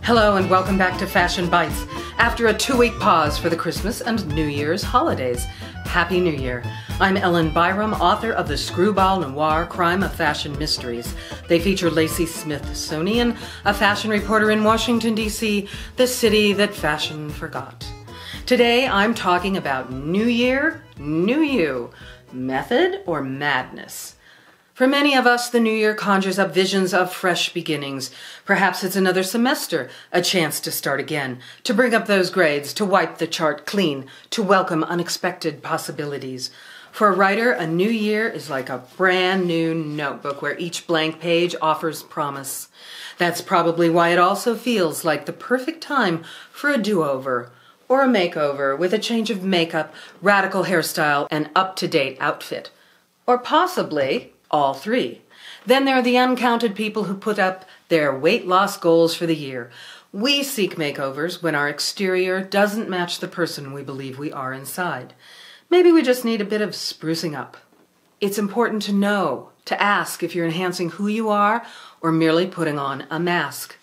Hello and welcome back to Fashion Bites. After a 2-week pause for the Christmas and New Year's holidays, Happy New Year. I'm Ellen Byerrum, author of the screwball noir crime of fashion mysteries. They feature Lacey Smithsonian, a fashion reporter in Washington, D.C., the city that fashion forgot. Today I'm talking about New Year, New You, method or madness. For many of us, the new year conjures up visions of fresh beginnings. Perhaps it's another semester, a chance to start again, to bring up those grades, to wipe the chart clean, to welcome unexpected possibilities. For a writer, a new year is like a brand new notebook where each blank page offers promise. That's probably why it also feels like the perfect time for a do-over or a makeover with a change of makeup, radical hairstyle, and up-to-date outfit. Or possibly all three. Then there are the uncounted people who put up their weight loss goals for the year. We seek makeovers when our exterior doesn't match the person we believe we are inside. Maybe we just need a bit of sprucing up. It's important to know, to ask if you're enhancing who you are or merely putting on a mask.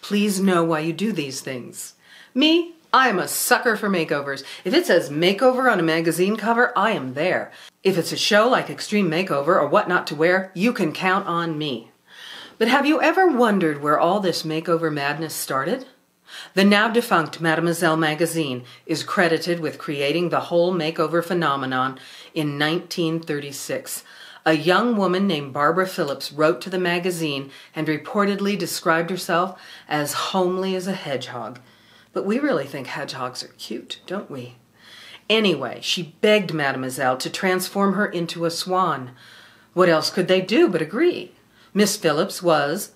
Please know why you do these things. Me, I am a sucker for makeovers. If it says makeover on a magazine cover, I am there. If it's a show like Extreme Makeover or What Not to Wear, you can count on me. But have you ever wondered where all this makeover madness started? The now defunct Mademoiselle magazine is credited with creating the whole makeover phenomenon in 1936. A young woman named Barbara Phillips wrote to the magazine and reportedly described herself as homely as a hedgehog. But we really think hedgehogs are cute, don't we? Anyway, she begged Mademoiselle to transform her into a swan. What else could they do but agree? Miss Phillips was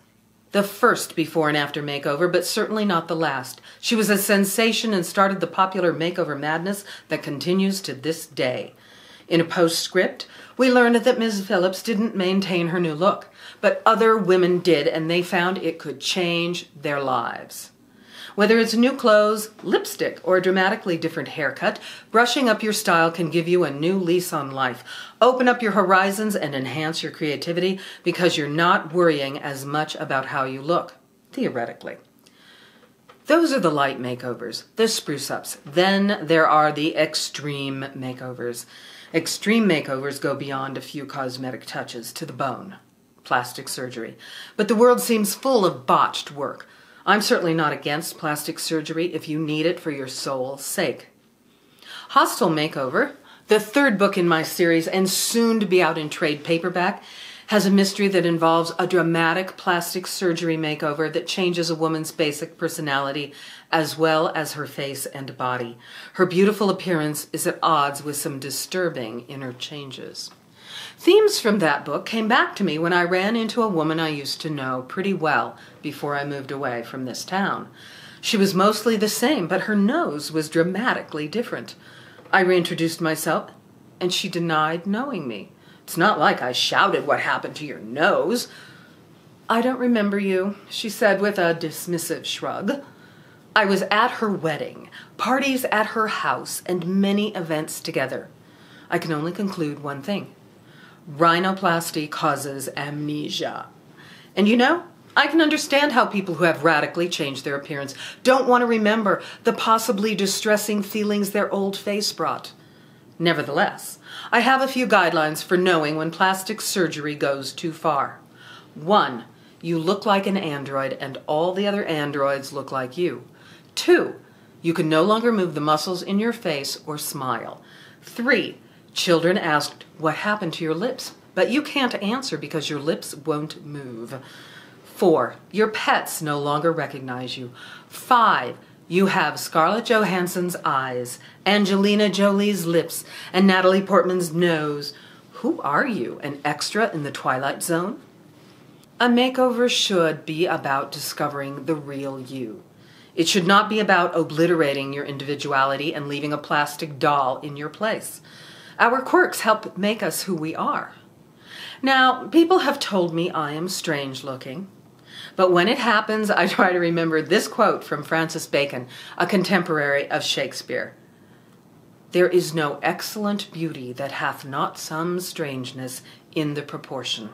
the first before and after makeover, but certainly not the last. She was a sensation and started the popular makeover madness that continues to this day. In a postscript, we learned that Ms. Phillips didn't maintain her new look, but other women did, and they found it could change their lives. Whether it's new clothes, lipstick, or a dramatically different haircut, brushing up your style can give you a new lease on life. Open up your horizons and enhance your creativity because you're not worrying as much about how you look, theoretically. Those are the light makeovers, the spruce-ups. Then there are the extreme makeovers. Extreme makeovers go beyond a few cosmetic touches to the bone, plastic surgery. But the world seems full of botched work. I'm certainly not against plastic surgery if you need it for your soul's sake. Hostile Makeover, the third book in my series and soon to be out in trade paperback, has a mystery that involves a dramatic plastic surgery makeover that changes a woman's basic personality as well as her face and body. Her beautiful appearance is at odds with some disturbing inner changes. Themes from that book came back to me when I ran into a woman I used to know pretty well before I moved away from this town. She was mostly the same, but her nose was dramatically different. I reintroduced myself, and she denied knowing me. It's not like I shouted, "What happened to your nose?" "I don't remember you," she said with a dismissive shrug. I was at her wedding, parties at her house, and many events together. I can only conclude one thing. Rhinoplasty causes amnesia. And you know, I can understand how people who have radically changed their appearance don't want to remember the possibly distressing feelings their old face brought. Nevertheless, I have a few guidelines for knowing when plastic surgery goes too far. 1. You look like an android and all the other androids look like you. 2. You can no longer move the muscles in your face or smile. 3. Children asked, "What happened to your lips?" But you can't answer because your lips won't move. 4. Your pets no longer recognize you. 5. You have Scarlett Johansson's eyes, Angelina Jolie's lips, and Natalie Portman's nose. Who are you, an extra in the Twilight Zone? A makeover should be about discovering the real you. It should not be about obliterating your individuality and leaving a plastic doll in your place. Our quirks help make us who we are. Now, people have told me I am strange looking, but when it happens, I try to remember this quote from Francis Bacon, a contemporary of Shakespeare. "There is no excellent beauty that hath not some strangeness in the proportion."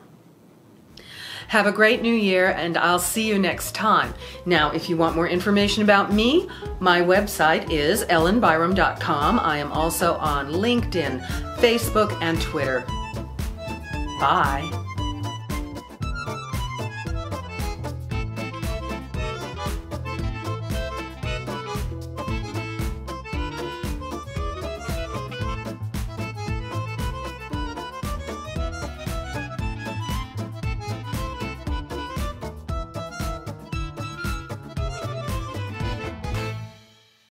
Have a great new year, and I'll see you next time. Now, if you want more information about me, my website is ellenbyerrum.com. I am also on LinkedIn, Facebook, and Twitter. Bye.